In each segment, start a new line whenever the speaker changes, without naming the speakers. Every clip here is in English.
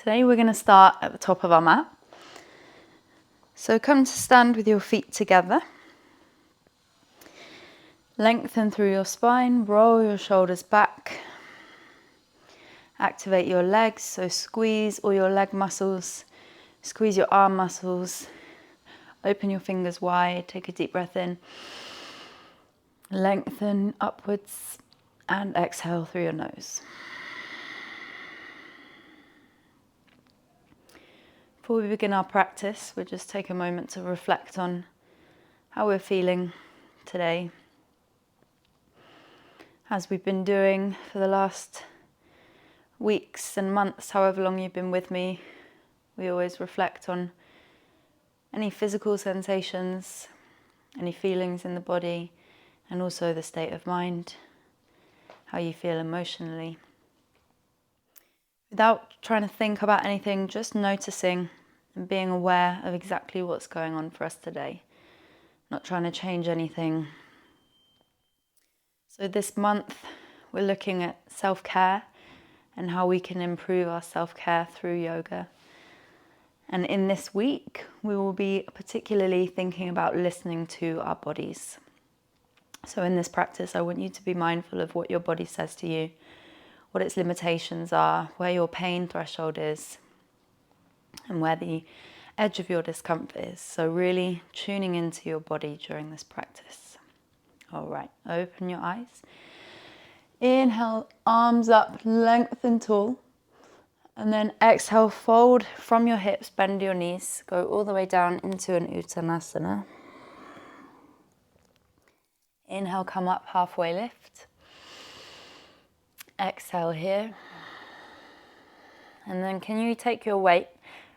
Today we're going to start at the top of our mat. So come to stand with your feet together. Lengthen through your spine, roll your shoulders back. Activate your legs, so squeeze all your leg muscles, squeeze your arm muscles. Open your fingers wide, take a deep breath in. Lengthen upwards and exhale through your nose. Before we begin our practice, we'll just take a moment to reflect on how we're feeling today. As we've been doing for the last weeks and months, however long you've been with me, we always reflect on any physical sensations, any feelings in the body, and also the state of mind, how you feel emotionally. Without trying to think about anything, just noticing and being aware of exactly what's going on for us today. Not trying to change anything. So this month, we're looking at self-care and how we can improve our self-care through yoga. And in this week, we will be particularly thinking about listening to our bodies. So in this practice, I want you to be mindful of what your body says to you, what its limitations are, where your pain threshold is, and where the edge of your discomfort is. So really tuning into your body during this practice. All right, open your eyes. Inhale, arms up, lengthen tall. And then exhale, fold from your hips, bend your knees, go all the way down into an Uttanasana. Inhale, come up, halfway lift. Exhale here. And then can you take your weight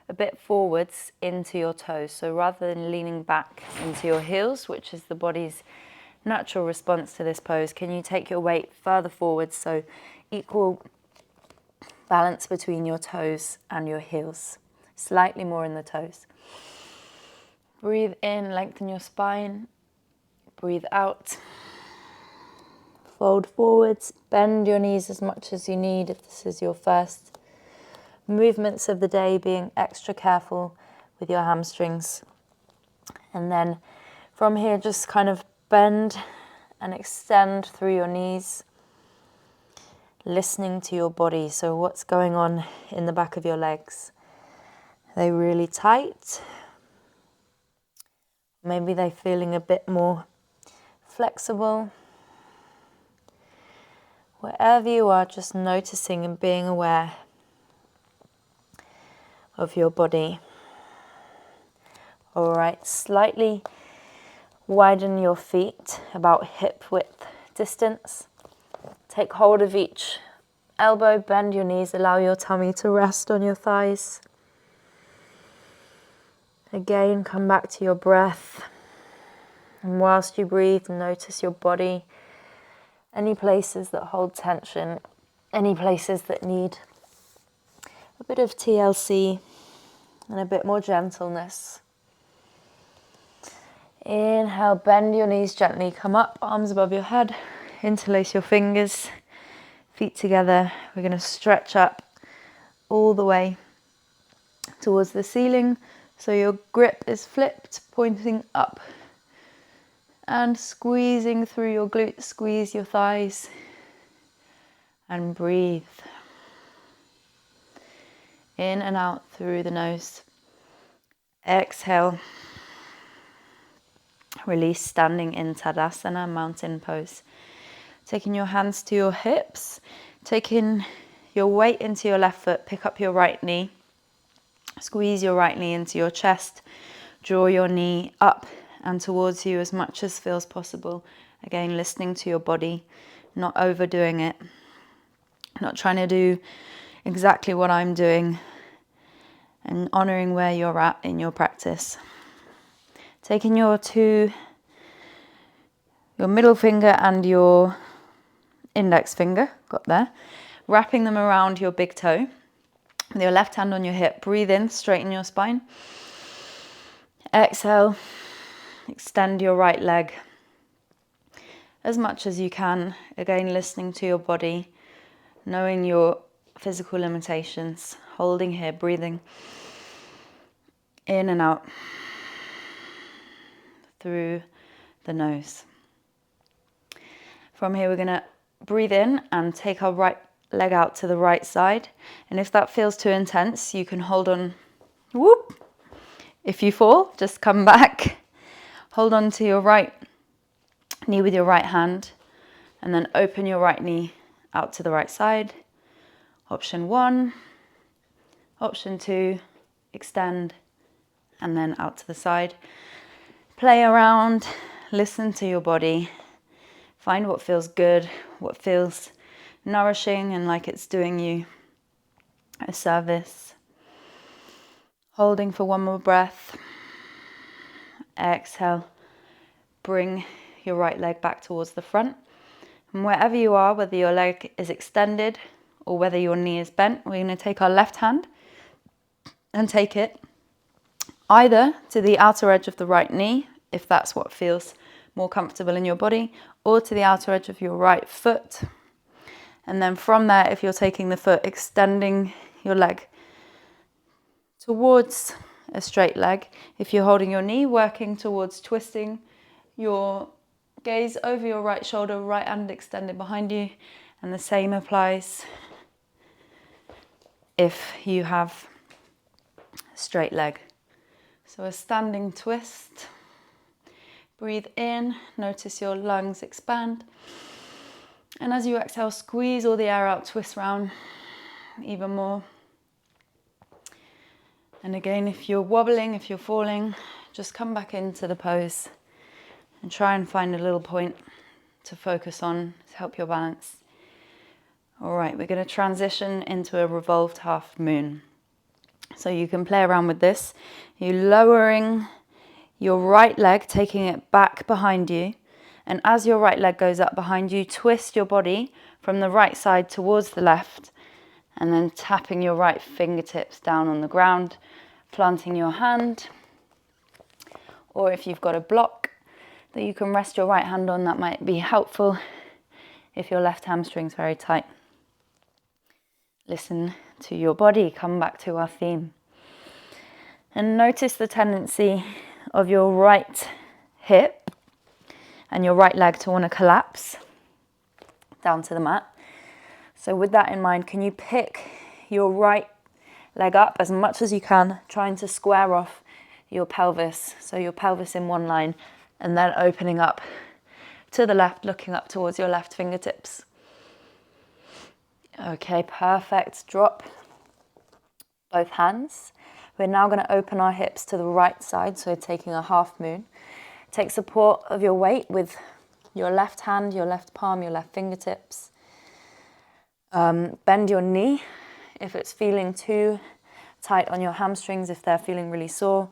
a bit forwards into your toes? So rather than leaning back into your heels, which is the body's natural response to this pose, can you take your weight further forwards, so equal balance between your toes and your heels, slightly more in the toes. Breathe in, lengthen your spine. Breathe out. Fold forwards, bend your knees as much as you need if this is your first movements of the day, being extra careful with your hamstrings. And then from here, just kind of bend and extend through your knees, listening to your body. So what's going on in the back of your legs? Are they really tight? Maybe they're feeling a bit more flexible. Wherever you are, just noticing and being aware of your body. All right, slightly widen your feet, about hip width distance. Take hold of each elbow, bend your knees, allow your tummy to rest on your thighs. Again, come back to your breath. And whilst you breathe, notice your body. Any places that hold tension, any places that need a bit of TLC and a bit more gentleness. Inhale, bend your knees gently, come up, arms above your head, interlace your fingers, feet together. We're going to stretch up all the way towards the ceiling, so your grip is flipped, pointing up. And squeezing through your glutes, squeeze your thighs and breathe. In and out through the nose. Exhale. Release, standing in Tadasana, mountain pose. Taking your hands to your hips, taking your weight into your left foot, pick up your right knee. Squeeze your right knee into your chest. Draw your knee up and towards you as much as feels possible. Again, listening to your body, not overdoing it, not trying to do exactly what I'm doing, and honoring where you're at in your practice. Taking your middle finger and your index finger, got there, wrapping them around your big toe, with your left hand on your hip. Breathe in, straighten your spine. Exhale. Extend your right leg as much as you can. Again, listening to your body, knowing your physical limitations. Holding here, breathing in and out through the nose. From here, we're going to breathe in and take our right leg out to the right side. And if that feels too intense, you can hold on. Whoop. If you fall, just come back. Hold on to your right knee with your right hand, and then open your right knee out to the right side. Option 1. Option 2, extend, and then out to the side. Play around, listen to your body. Find what feels good, what feels nourishing and like it's doing you a service. Holding for one more breath. Exhale. Bring your right leg back towards the front. And wherever you are, whether your leg is extended or whether your knee is bent, we're going to take our left hand and take it either to the outer edge of the right knee, if that's what feels more comfortable in your body, or to the outer edge of your right foot. And then from there, if you're taking the foot, extending your leg towards a straight leg. If you're holding your knee, working towards twisting your gaze over your right shoulder, right hand extended behind you. And the same applies if you have a straight leg. So a standing twist. Breathe in, notice your lungs expand. And as you exhale, squeeze all the air out, twist round even more. And again, if you're wobbling, if you're falling, just come back into the pose and try and find a little point to focus on to help your balance. All right, we're going to transition into a revolved half moon. So you can play around with this. You're lowering your right leg, taking it back behind you. And as your right leg goes up behind you, twist your body from the right side towards the left, and then tapping your right fingertips down on the ground, planting your hand. Or if you've got a block that you can rest your right hand on, that might be helpful if your left hamstring's very tight. Listen to your body, come back to our theme. And notice the tendency of your right hip and your right leg to want to collapse down to the mat. So with that in mind, can you pick your right leg up as much as you can, trying to square off your pelvis. So your pelvis in one line, and then opening up to the left, looking up towards your left fingertips. Okay, perfect. Drop both hands. We're now going to open our hips to the right side, so taking a half moon. Take support of your weight with your left hand, your left palm, your left fingertips. Bend your knee if it's feeling too tight on your hamstrings, if they're feeling really sore,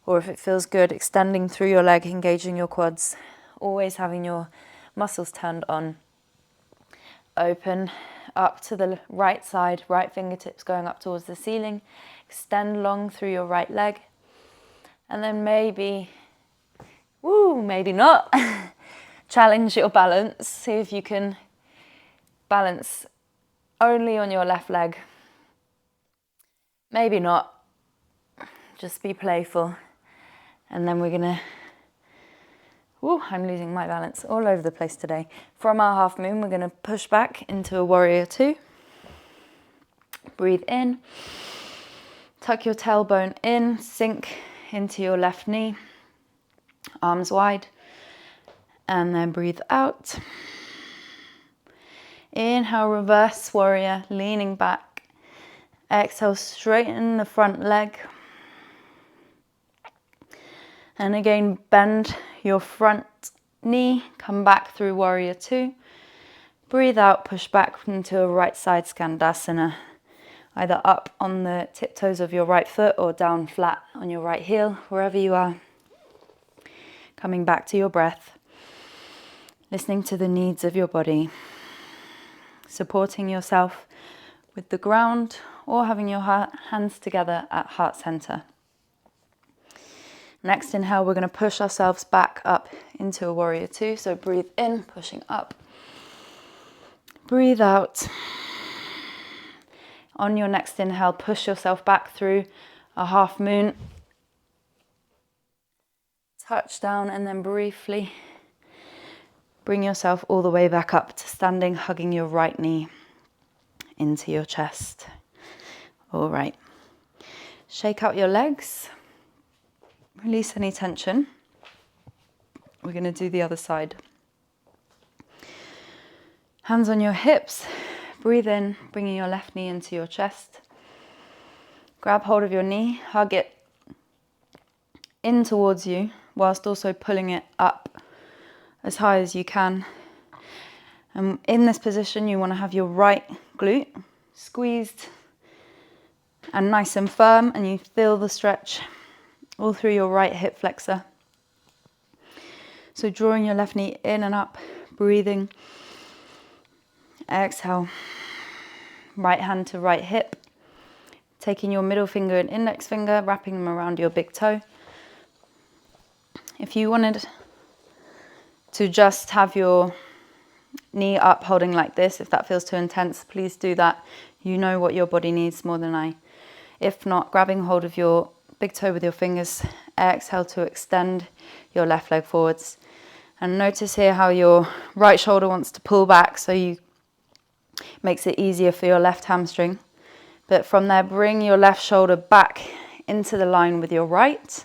or if it feels good, extending through your leg, engaging your quads, always having your muscles turned on. Open up to the right side, right fingertips going up towards the ceiling. Extend long through your right leg. And then maybe not. Challenge your balance. See if you can balance only on your left leg. Maybe not. Just be playful. And then we're gonna, I'm losing my balance all over the place today. From our half moon, we're gonna push back into a warrior 2. Breathe in. Tuck your tailbone in, sink into your left knee. Arms wide. And then breathe out. Inhale, reverse warrior, leaning back. Exhale, straighten the front leg. And again, bend your front knee, come back through warrior 2. Breathe out, push back into a right side Skandasana. Either up on the tiptoes of your right foot or down flat on your right heel, wherever you are. Coming back to your breath. Listening to the needs of your body. Supporting yourself with the ground or having your hands together at heart center. Next inhale, we're going to push ourselves back up into a warrior 2. So breathe in, pushing up. Breathe out. On your next inhale, push yourself back through a half moon. Touch down and then briefly bring yourself all the way back up to standing, hugging your right knee into your chest. All right. Shake out your legs. Release any tension. We're going to do the other side. Hands on your hips. Breathe in, bringing your left knee into your chest. Grab hold of your knee, hug it in towards you, whilst also pulling it up as high as you can. And in this position, you want to have your right glute squeezed and nice and firm, and you feel the stretch all through your right hip flexor. So drawing your left knee in and up, breathing. Exhale. Right hand to right hip. Taking your middle finger and index finger, wrapping them around your big toe. If you wanted to just have your knee up holding like this, if that feels too intense, please do that. You know what your body needs more than I. If not, grabbing hold of your big toe with your fingers, exhale to extend your left leg forwards. And notice here how your right shoulder wants to pull back, so you makes it easier for your left hamstring. But from there, bring your left shoulder back into the line with your right,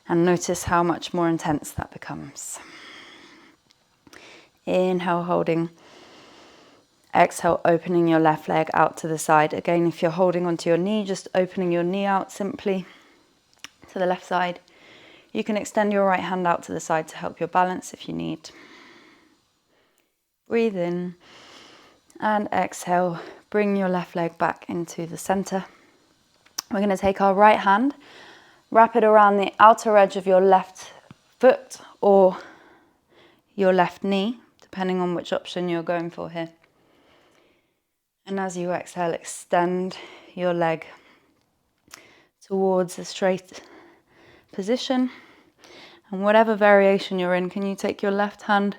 and notice how much more intense that becomes. Inhale, holding. Exhale, opening your left leg out to the side. Again, if you're holding onto your knee, just opening your knee out simply to the left side. You can extend your right hand out to the side to help your balance if you need. Breathe in and exhale. Bring your left leg back into the center. We're going to take our right hand, wrap it around the outer edge of your left foot or your left knee, depending on which option you're going for here. And as you exhale, extend your leg towards a straight position. And whatever variation you're in, can you take your left hand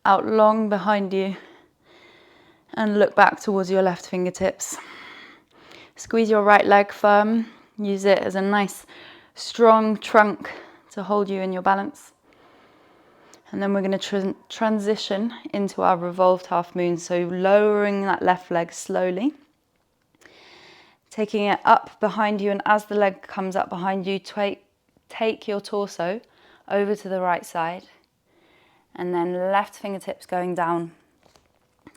out long behind you and look back towards your left fingertips. Squeeze your right leg firm. Use it as a nice strong trunk to hold you in your balance. And then we're going to transition into our revolved half moon. So lowering that left leg slowly. Taking it up behind you, and as the leg comes up behind you, take your torso over to the right side. And then left fingertips going down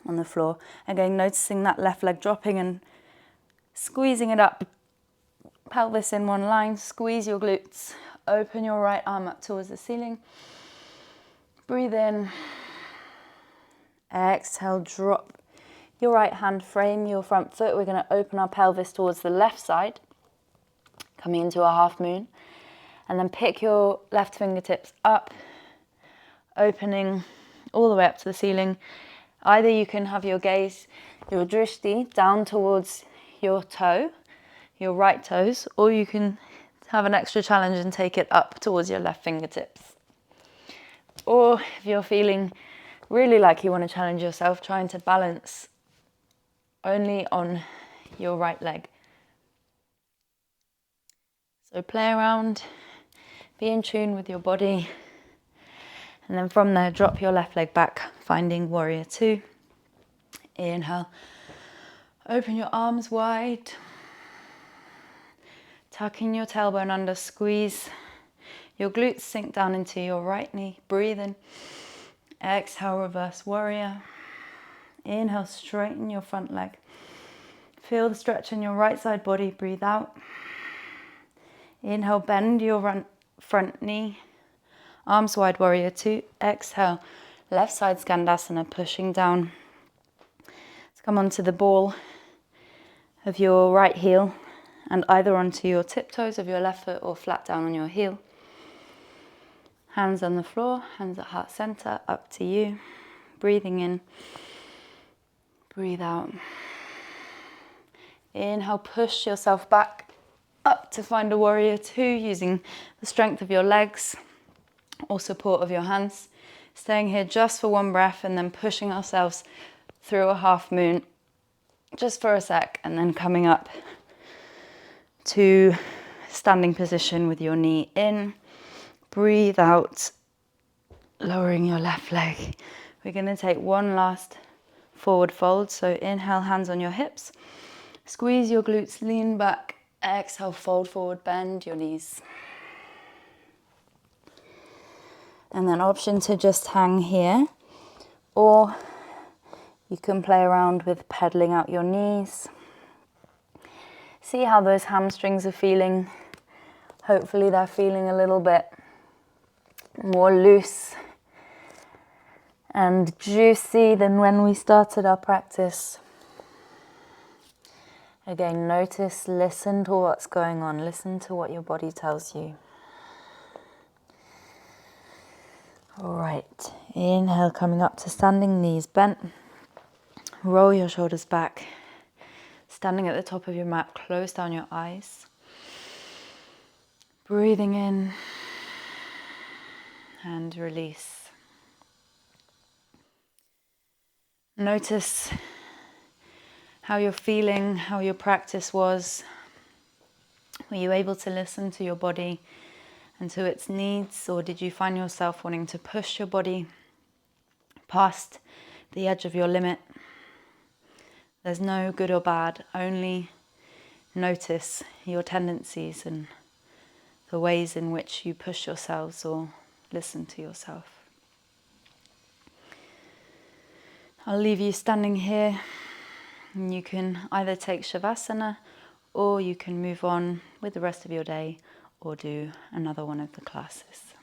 on the floor. Again, noticing that left leg dropping and squeezing it up. Pelvis in one line. Squeeze your glutes. Open your right arm up towards the ceiling. Breathe in. Exhale, drop your right hand, frame your front foot. We're going to open our pelvis towards the left side, coming into a half moon. And then pick your left fingertips up, opening all the way up to the ceiling. Either you can have your gaze, your drishti, down towards your toe, your right toes, or you can have an extra challenge and take it up towards your left fingertips. Or if you're feeling really like you want to challenge yourself, trying to balance only on your right leg. So play around, be in tune with your body. And then from there, drop your left leg back, finding warrior two. Inhale, open your arms wide. Tucking your tailbone under, squeeze. Your glutes sink down into your right knee. Breathe in. Exhale, reverse warrior. Inhale, straighten your front leg. Feel the stretch in your right side body. Breathe out. Inhale, bend your front knee. Arms wide, warrior two. Exhale, left side Skandasana, pushing down. Let's come onto the ball of your right heel and either onto your tiptoes of your left foot or flat down on your heel. Hands on the floor, hands at heart center, up to you. Breathing in, breathe out. Inhale, push yourself back up to find a warrior two, using the strength of your legs or support of your hands. Staying here just for one breath and then pushing ourselves through a half moon just for a sec, and then coming up to standing position with your knee in. Breathe out, lowering your left leg. We're going to take one last forward fold. So inhale, hands on your hips. Squeeze your glutes, lean back. Exhale, fold forward, bend your knees. And then option to just hang here, or you can play around with pedaling out your knees. See how those hamstrings are feeling. Hopefully they're feeling a little bit more loose and juicy than when we started our practice. Again, notice, listen to what's going on. Listen to what your body tells you. All right, inhale, coming up to standing, knees bent. Roll your shoulders back. Standing at the top of your mat, close down your eyes. Breathing in and release. Notice how you're feeling, how your practice was. Were you able to listen to your body and to its needs, or did you find yourself wanting to push your body past the edge of your limit? There's no good or bad, only notice your tendencies and the ways in which you push yourselves or listen to yourself. I'll leave you standing here, and you can either take Shavasana, or you can move on with the rest of your day or do another one of the classes.